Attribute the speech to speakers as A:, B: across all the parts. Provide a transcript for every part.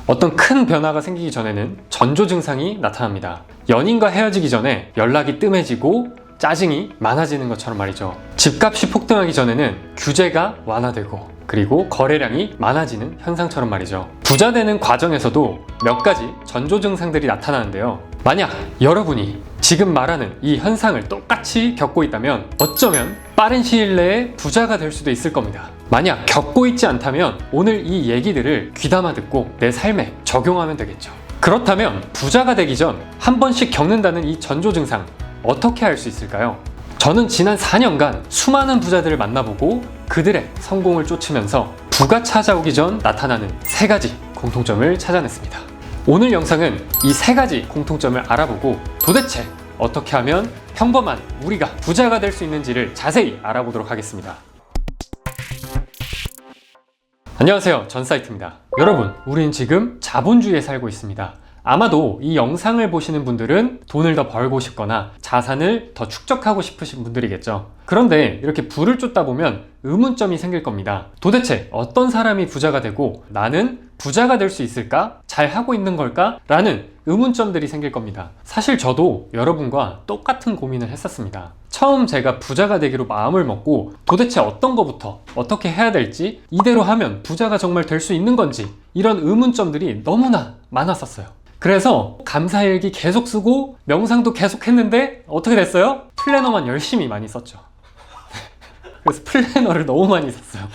A: 어떤 큰 변화가 생기기 전에는 전조 증상이 나타납니다. 연인과 헤어지기 전에 연락이 뜸해지고 짜증이 많아지는 것처럼 말이죠. 집값이 폭등하기 전에는 규제가 완화되고 그리고 거래량이 많아지는 현상처럼 말이죠. 부자 되는 과정에서도 몇 가지 전조 증상들이 나타나는데요. 만약 여러분이 지금 말하는 이 현상을 똑같이 겪고 있다면 어쩌면 빠른 시일 내에 부자가 될 수도 있을 겁니다. 만약 겪고 있지 않다면 오늘 이 얘기들을 귀담아 듣고 내 삶에 적용하면 되겠죠. 그렇다면 부자가 되기 전 한 번씩 겪는다는 이 전조 증상 어떻게 할 수 있을까요? 저는 지난 4년간 수많은 부자들을 만나보고 그들의 성공을 쫓으면서 부가 찾아오기 전 나타나는 3가지 공통점을 찾아냈습니다. 오늘 영상은 이 3가지 공통점을 알아보고 도대체 어떻게 하면 평범한 우리가 부자가 될 수 있는지를 자세히 알아보도록 하겠습니다. 안녕하세요, 전사이트입니다. 여러분, 우린 지금 자본주의에 살고 있습니다. 아마도 이 영상을 보시는 분들은 돈을 더 벌고 싶거나 자산을 더 축적하고 싶으신 분들이겠죠. 그런데 이렇게 부를 쫓다 보면 의문점이 생길 겁니다. 도대체 어떤 사람이 부자가 되고 나는 부자가 될 수 있을까? 잘 하고 있는 걸까? 라는 의문점들이 생길 겁니다. 사실 저도 여러분과 똑같은 고민을 했었습니다. 처음 제가 부자가 되기로 마음을 먹고 도대체 어떤 거부터 어떻게 해야 될지, 이대로 하면 부자가 정말 될 수 있는 건지, 이런 의문점들이 너무나 많았었어요. 그래서 감사일기 계속 쓰고 명상도 계속 했는데 어떻게 됐어요? 플래너만 열심히 많이 썼죠. 그래서 플래너를 너무 많이 썼어요.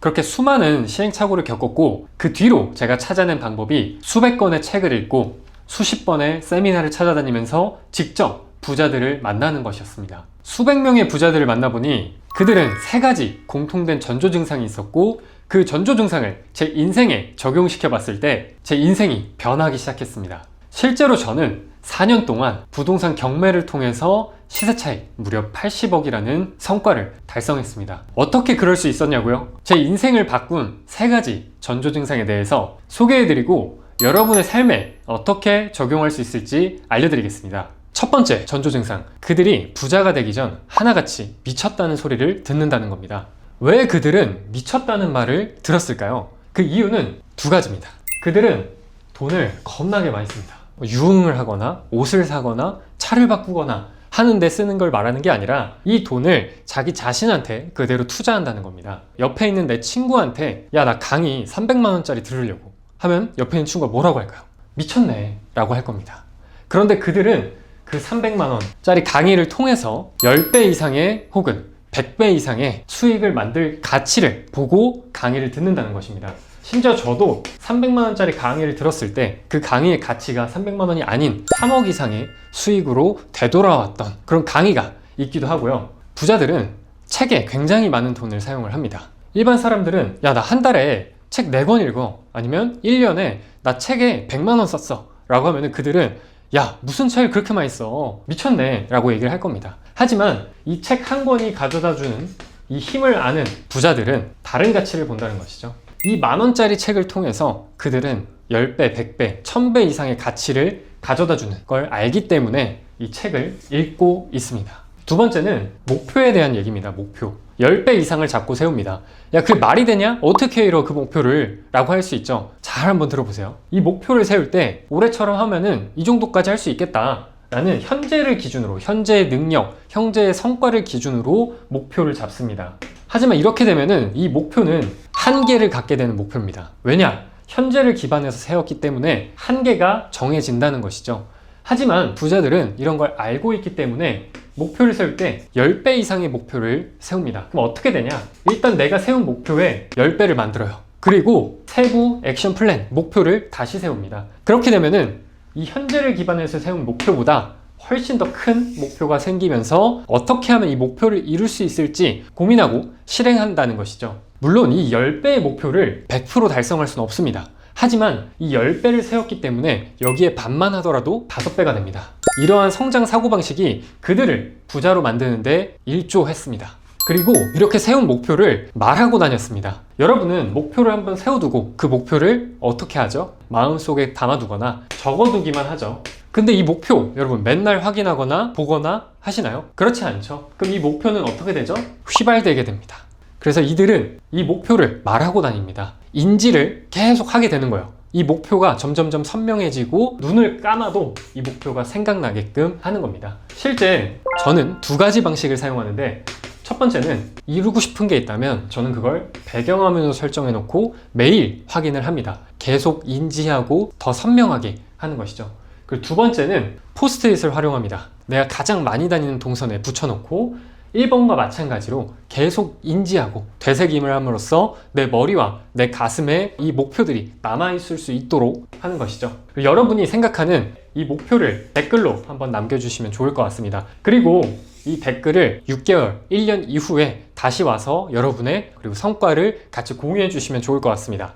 A: 그렇게 수많은 시행착오를 겪었고 그 뒤로 제가 찾아낸 방법이 수백 권의 책을 읽고 수십 번의 세미나를 찾아다니면서 직접 부자들을 만나는 것이었습니다. 수백 명의 부자들을 만나보니 그들은 3가지 공통된 전조 증상이 있었고 그 전조 증상을 제 인생에 적용시켜 봤을 때 제 인생이 변하기 시작했습니다. 실제로 저는 4년 동안 부동산 경매를 통해서 시세 차익 무려 80억이라는 성과를 달성했습니다. 어떻게 그럴 수 있었냐고요? 제 인생을 바꾼 3가지 전조 증상에 대해서 소개해드리고 여러분의 삶에 어떻게 적용할 수 있을지 알려드리겠습니다. 첫 번째 전조 증상, 그들이 부자가 되기 전 하나같이 미쳤다는 소리를 듣는다는 겁니다. 왜 그들은 미쳤다는 말을 들었을까요? 그 이유는 2가지입니다. 그들은 돈을 겁나게 많이 씁니다. 유흥을 하거나 옷을 사거나 차를 바꾸거나 하는데 쓰는 걸 말하는 게 아니라 이 돈을 자기 자신한테 그대로 투자한다는 겁니다. 옆에 있는 내 친구한테 야, 나 강의 300만 원짜리 들으려고 하면 옆에 있는 친구가 뭐라고 할까요? 미쳤네 라고 할 겁니다. 그런데 그들은 그 300만 원짜리 강의를 통해서 10배 이상의 혹은 100배 이상의 수익을 만들 가치를 보고 강의를 듣는다는 것입니다. 심지어 저도 300만 원짜리 강의를 들었을 때 그 강의의 가치가 300만 원이 아닌 3억 이상의 수익으로 되돌아왔던 그런 강의가 있기도 하고요. 부자들은 책에 굉장히 많은 돈을 사용을 합니다. 일반 사람들은 야, 나 한 달에 책 4권 읽어, 아니면 1년에 나 책에 100만 원 썼어 라고 하면 그들은 야, 무슨 책을 그렇게 많이 써? 미쳤네 라고 얘기를 할 겁니다. 하지만 이 책 한 권이 가져다주는 이 힘을 아는 부자들은 다른 가치를 본다는 것이죠. 이 10,000원짜리 책을 통해서 그들은 10배, 100배, 1000배 이상의 가치를 가져다주는 걸 알기 때문에 이 책을 읽고 있습니다. 2번째는 목표에 대한 얘기입니다. 목표. 10배 이상을 잡고 세웁니다. 야, 그게 말이 되냐? 어떻게 이뤄 그 목표를? 라고 할 수 있죠. 잘 한번 들어보세요. 이 목표를 세울 때 올해처럼 하면은 이 정도까지 할 수 있겠다 라는 현재를 기준으로, 현재의 능력, 현재의 성과를 기준으로 목표를 잡습니다. 하지만 이렇게 되면은 이 목표는 한계를 갖게 되는 목표입니다. 왜냐? 현재를 기반해서 세웠기 때문에 한계가 정해진다는 것이죠. 하지만 부자들은 이런 걸 알고 있기 때문에 목표를 세울 때 10배 이상의 목표를 세웁니다. 그럼 어떻게 되냐? 일단 내가 세운 목표에 10배를 만들어요. 그리고 세부 액션 플랜, 목표를 다시 세웁니다. 그렇게 되면은 이 현재를 기반해서 세운 목표보다 훨씬 더 큰 목표가 생기면서 어떻게 하면 이 목표를 이룰 수 있을지 고민하고 실행한다는 것이죠. 물론 이 10배의 목표를 100% 달성할 수는 없습니다. 하지만 이 10배를 세웠기 때문에 여기에 반만 하더라도 5배가 됩니다. 이러한 성장 사고방식이 그들을 부자로 만드는데 일조했습니다. 그리고 이렇게 세운 목표를 말하고 다녔습니다. 여러분은 목표를 한번 세워두고 그 목표를 어떻게 하죠? 마음속에 담아두거나 적어두기만 하죠. 근데 이 목표 여러분 맨날 확인하거나 보거나 하시나요? 그렇지 않죠. 그럼 이 목표는 어떻게 되죠? 휘발되게 됩니다. 그래서 이들은 이 목표를 말하고 다닙니다. 인지를 계속 하게 되는 거예요. 이 목표가 점점점 선명해지고 눈을 감아도 이 목표가 생각나게끔 하는 겁니다. 실제 저는 두 가지 방식을 사용하는데, 첫 번째는 이루고 싶은 게 있다면 저는 그걸 배경화면으로 설정해 놓고 매일 확인을 합니다. 계속 인지하고 더 선명하게 하는 것이죠. 그리고 두 번째는 포스트잇을 활용합니다. 내가 가장 많이 다니는 동선에 붙여놓고 1번과 마찬가지로 계속 인지하고 되새김을 함으로써 내 머리와 내 가슴에 이 목표들이 남아있을 수 있도록 하는 것이죠. 여러분이 생각하는 이 목표를 댓글로 한번 남겨주시면 좋을 것 같습니다. 그리고 이 댓글을 6개월, 1년 이후에 다시 와서 여러분의 그리고 성과를 같이 공유해 주시면 좋을 것 같습니다.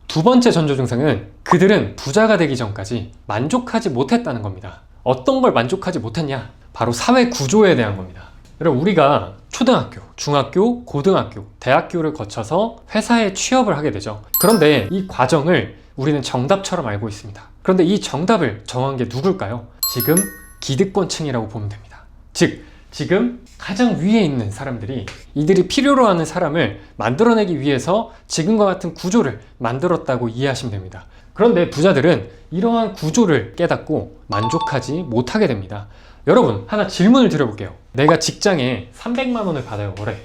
A: 두 번째 전조 증상은 그들은 부자가 되기 전까지 만족하지 못했다는 겁니다. 어떤 걸 만족하지 못했냐? 바로 사회 구조에 대한 겁니다. 여러분, 우리가 초등학교, 중학교, 고등학교, 대학교를 거쳐서 회사에 취업을 하게 되죠. 그런데 이 과정을 우리는 정답처럼 알고 있습니다. 그런데 이 정답을 정한 게 누굴까요? 지금 기득권층이라고 보면 됩니다. 즉, 지금 가장 위에 있는 사람들이 이들이 필요로 하는 사람을 만들어내기 위해서 지금과 같은 구조를 만들었다고 이해하시면 됩니다. 그런데 부자들은 이러한 구조를 깨닫고 만족하지 못하게 됩니다. 여러분, 하나 질문을 드려볼게요. 내가 직장에 300만 원을 받아요, 월에.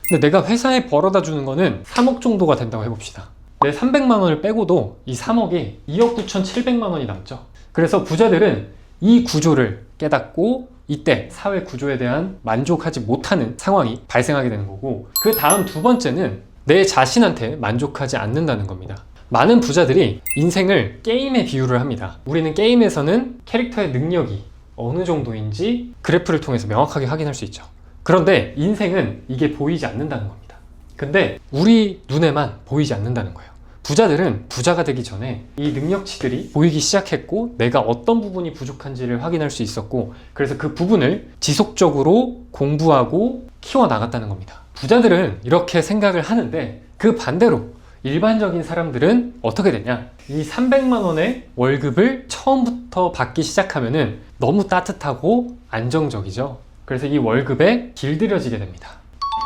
A: 근데 내가 회사에 벌어다 주는 거는 3억 정도가 된다고 해봅시다. 내 300만 원을 빼고도 이 3억이 2억 9,700만 원이 남죠. 그래서 부자들은 이 구조를 깨닫고 이때 사회 구조에 대한 만족하지 못하는 상황이 발생하게 되는 거고, 그 다음 두 번째는 내 자신한테 만족하지 않는다는 겁니다. 많은 부자들이 인생을 게임에 비유를 합니다. 우리는 게임에서는 캐릭터의 능력이 어느 정도인지 그래프를 통해서 명확하게 확인할 수 있죠. 그런데 인생은 이게 보이지 않는다는 겁니다. 근데 우리 눈에만 보이지 않는다는 거예요. 부자들은 부자가 되기 전에 이 능력치들이 보이기 시작했고, 내가 어떤 부분이 부족한지를 확인할 수 있었고, 그래서 그 부분을 지속적으로 공부하고 키워나갔다는 겁니다. 부자들은 이렇게 생각을 하는데, 그 반대로 일반적인 사람들은 어떻게 되냐? 이 300만 원의 월급을 처음부터 받기 시작하면은 너무 따뜻하고 안정적이죠. 그래서 이 월급에 길들여지게 됩니다.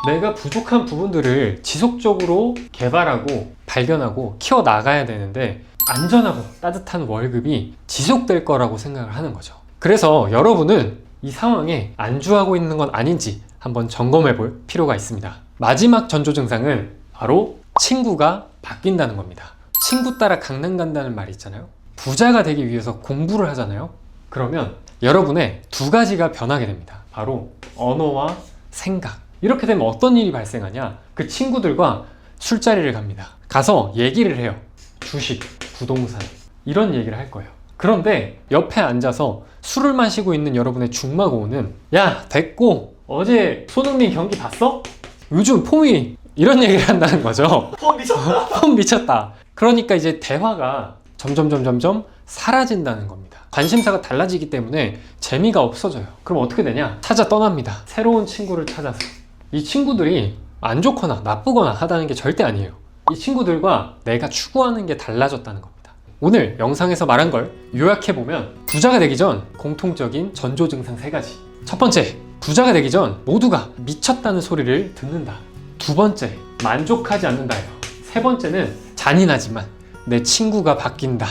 A: 내가 부족한 부분들을 지속적으로 개발하고 발견하고 키워나가야 되는데, 안전하고 따뜻한 월급이 지속될 거라고 생각을 하는 거죠. 그래서 여러분은 이 상황에 안주하고 있는 건 아닌지 한번 점검해 볼 필요가 있습니다. 마지막 전조 증상은 바로 친구가 바뀐다는 겁니다. 친구 따라 강남 간다는 말이 있잖아요. 부자가 되기 위해서 공부를 하잖아요. 그러면 여러분의 두 가지가 변하게 됩니다. 바로 언어와 생각. 이렇게 되면 어떤 일이 발생하냐? 그 친구들과 술자리를 갑니다. 가서 얘기를 해요. 주식, 부동산, 이런 얘기를 할 거예요. 그런데 옆에 앉아서 술을 마시고 있는 여러분의 중마고우는, 야, 됐고, 어제 손흥민 경기 봤어? 요즘 폼이, 이런 얘기를 한다는 거죠.
B: 폼 미쳤다.
A: 폼 미쳤다. 그러니까 이제 대화가 점점 사라진다는 겁니다. 관심사가 달라지기 때문에 재미가 없어져요. 그럼 어떻게 되냐? 찾아 떠납니다. 새로운 친구를 찾아서. 이 친구들이 안 좋거나 나쁘거나 하다는 게 절대 아니에요. 이 친구들과 내가 추구하는 게 달라졌다는 겁니다. 오늘 영상에서 말한 걸 요약해보면, 부자가 되기 전 공통적인 전조 증상 3가지. 첫 번째, 부자가 되기 전 모두가 미쳤다는 소리를 듣는다. 두 번째, 만족하지 않는다예요. 세 번째는 잔인하지만 내 친구가 바뀐다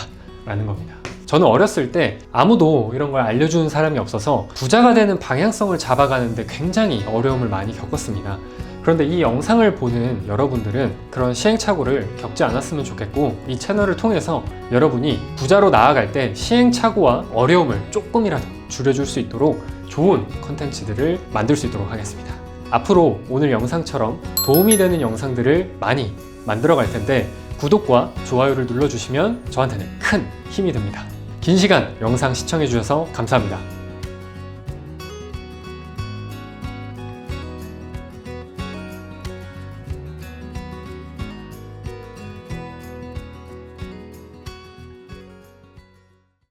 A: 라는 겁니다. 저는 어렸을 때 아무도 이런 걸 알려주는 사람이 없어서 부자가 되는 방향성을 잡아가는데 굉장히 어려움을 많이 겪었습니다. 그런데 이 영상을 보는 여러분들은 그런 시행착오를 겪지 않았으면 좋겠고, 이 채널을 통해서 여러분이 부자로 나아갈 때 시행착오와 어려움을 조금이라도 줄여줄 수 있도록 좋은 컨텐츠들을 만들 수 있도록 하겠습니다. 앞으로 오늘 영상처럼 도움이 되는 영상들을 많이 만들어 갈 텐데, 구독과 좋아요를 눌러주시면 저한테는 큰 힘이 됩니다. 긴 시간 영상 시청해 주셔서 감사합니다.